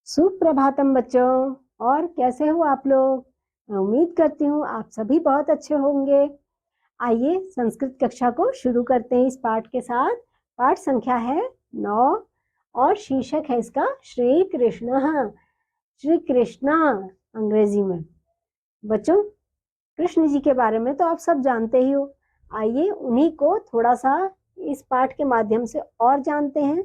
सुप्रभातम बच्चों। और कैसे हो आप लोग? मैं उम्मीद करती हूँ आप सभी बहुत अच्छे होंगे। आइए संस्कृत कक्षा को शुरू करते हैं इस पाठ के साथ। पाठ संख्या है 9 और शीर्षक है इसका श्री कृष्ण। श्री कृष्णा अंग्रेजी में। बच्चों, कृष्ण जी के बारे में तो आप सब जानते ही हो। आइए उन्हीं को थोड़ा सा इस पाठ के माध्यम से और जानते हैं।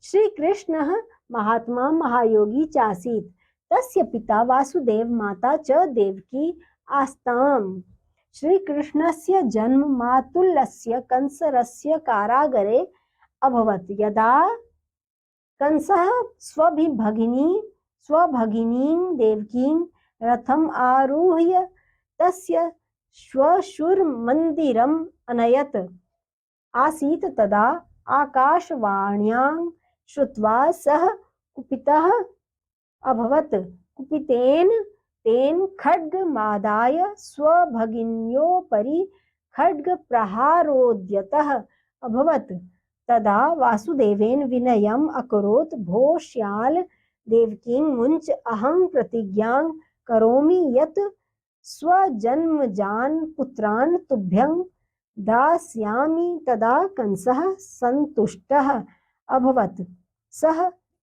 श्री कृष्ण महात्मा महायोगी चासीत, तस्य पिता वासुदेव माता च देवकी आस्ताम। श्री कृष्णस्य जन्म मातुल्यस्य कंसरस्य कारागरे अभवत्। यदा कंसः स्वभगिनीं देवकीं रथम् आरुह्य तस्य श्वशुरमन्दिरम् अनयत् आसीत्, तदा आकाशवाण्यां श्रुत्वा सः कुपितः अभवत्। कुपितेन तेन खड्गमादाय स्वभगिन्योपरि खड्गप्रहारोद्यतः अभवत्। तदा वासुदेवेन विनयम् अकरोत्, भो श्याल देवकीं मुञ्च, अहं प्रतिज्ञां करोमि यत् स्वजन्मजान् पुत्रान् तुभ्यं दास्यामि। तदा कंसः सन्तुष्टः अभवत्। सः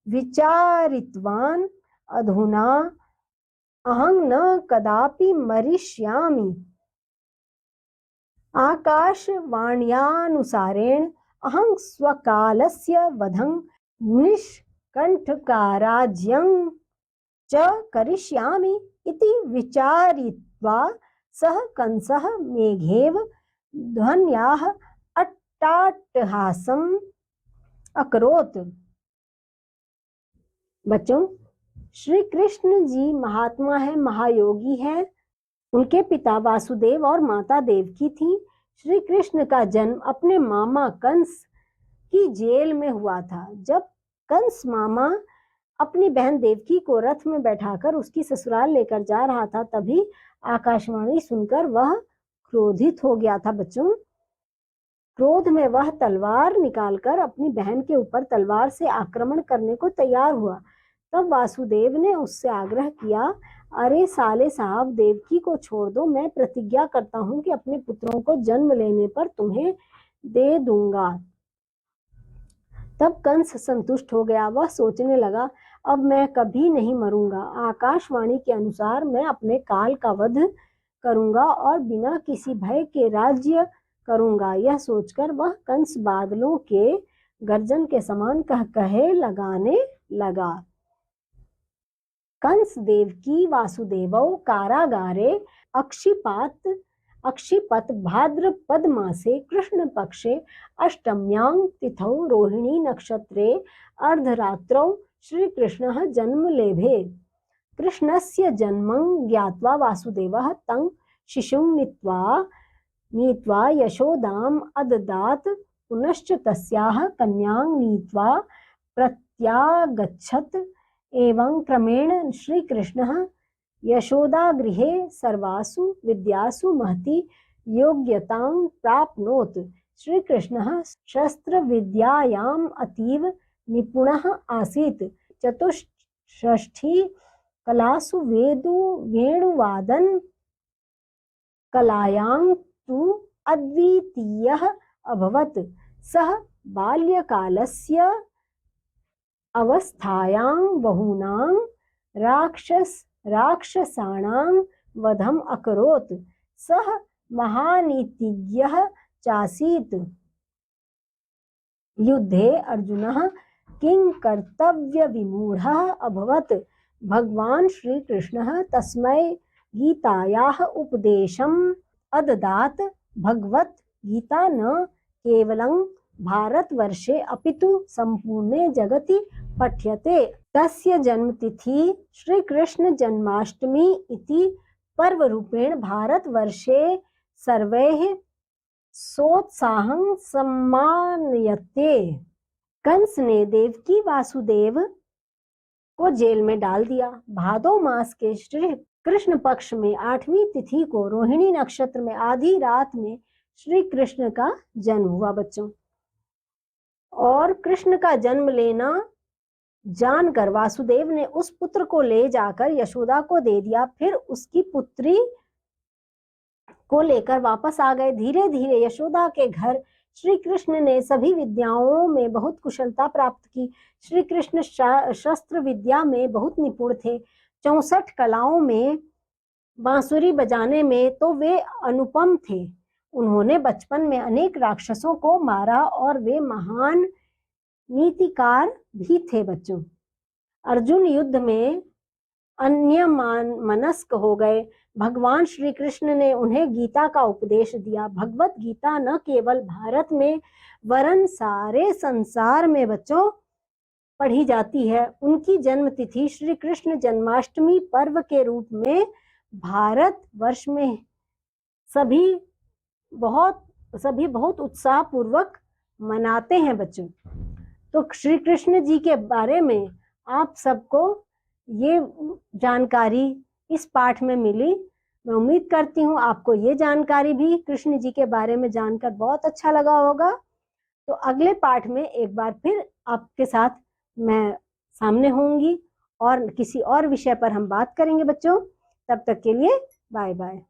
विचारितवान्, अधुना अहं न कदापि मरिष्यामि। आकाशवाण्यानुसारेण अहं स्वकालस्य वधं निष्कण्टकराज्यं च करिष्यामि इति विचारित्वा सः कंसः मेघेव ध्वन्याः अट्टाट्टहासम् अकरोत्। बच्चों, श्री कृष्ण जी महात्मा है, महायोगी है। उनके पिता वासुदेव और माता देवकी थी। श्री कृष्ण का जन्म अपने मामा कंस की जेल में हुआ था। जब कंस मामा अपनी बहन देवकी को रथ में बैठाकर उसकी ससुराल लेकर जा रहा था, तभी आकाशवाणी सुनकर वह क्रोधित हो गया था। बच्चों, क्रोध में वह तलवार निकालकर अपनी बहन के ऊपर तलवार से आक्रमण करने को तैयार हुआ। तब वासुदेव ने उससे आग्रह किया, अरे साले साहब, देवकी को छोड़ दो। मैं प्रतिज्ञा करता हूं कि अपने पुत्रों को जन्म लेने पर तुम्हें दे दूंगा। तब कंस संतुष्ट हो गया। वह सोचने लगा, अब मैं कभी नहीं मरूंगा। आकाशवाणी के अनुसार मैं अपने काल का वध करूंगा और बिना किसी भय के राज्य करूंगा। यह सोचकर वह कंस बादलों के गर्जन के समान कहकहे लगाने लगा। कंस देवकी वासुदेवौ कारागारे अक्षिपत भाद्रपद मासे कृष्ण पक्षे अष्टम्यां तिथौ रोहिणी नक्षत्रे अर्धरात्रौ श्रीकृष्णः जन्म लेभे। कृष्णस्य जन्मं ज्ञात्वा वासुदेवः तं शिशुं नीत्वा यशोदाम् अददात्। पुनश्च तस्याः कन्यां नीत्वा प्रत्यागच्छत्। एवं क्रमेण श्रीकृष्णः यशोदागृहे सर्वासु विद्यासु महती योग्यतां प्राप्नोत्। श्रीकृष्णः शस्त्रविद्यायाम् अतीव निपुणः आसीत्। चतुष्षष्ठी कलासु वेणुवादन कलायां तु अद्वितीयः अभवत्। सः बाल्यकालस्य अवस्थायां बहूनां राक्षसाणां वधम् अकरोत्। सः महानीतिज्ञः चासीत्। युद्धे अर्जुनः किंकर्तव्यविमूढः अभवत्। भगवान् श्रीकृष्णः तस्मै गीतायाः उपदेशम् अददात्। भगवत् गीता न केवलं भारतवर्षे अपितु संपूर्णे जगति पठ्यते। तस्य जन्मतिथि श्रीकृष्ण जन्माष्टमी इति पर्वरूपेण भारतवर्षे सर्वैः सोत्साहं सम्मानयते। कंस ने देवकी वासुदेव को जेल में डाल दिया। भादो मास के श्री कृष्ण पक्ष में 8वीं तिथि को रोहिणी नक्षत्र में आधी रात में श्री कृष्ण का जन्म हुआ। बच्चों, और कृष्ण का जन्म लेना जानकर वासुदेव ने उस पुत्र को ले जाकर यशोदा को दे दिया। फिर उसकी पुत्री को लेकर वापस आ गए। धीरे धीरे यशोदा के घर श्री कृष्ण ने सभी विद्याओं में बहुत कुशलता प्राप्त की। श्री कृष्ण शस्त्र विद्या में बहुत निपुण थे। 64 कलाओं में, बांसुरी बजाने में तो वे अनुपम थे। उन्होंने बचपन में अनेक राक्षसों को मारा और वे महान नीतिकार भी थे बच्चों। अर्जुन युद्ध में अन्यमनस्क हो गए। भगवान श्री कृष्ण ने उन्हें गीता का उपदेश दिया। भगवत गीता न केवल भारत में वरन सारे संसार में बच्चों पढ़ी जाती है। उनकी जन्म तिथि श्री कृष्ण जन्माष्टमी पर्व के रूप में भारत वर्ष में सभी बहुत उत्साह पूर्वक मनाते हैं बच्चों। तो श्री कृष्ण जी के बारे में आप सबको ये जानकारी इस पाठ में मिली। मैं उम्मीद करती हूँ आपको ये जानकारी भी कृष्ण जी के बारे में जानकर बहुत अच्छा लगा होगा। तो अगले पाठ में एक बार फिर आपके साथ मैं सामने होंगी और किसी और विषय पर हम बात करेंगे बच्चों। तब तक के लिए बाय बाय।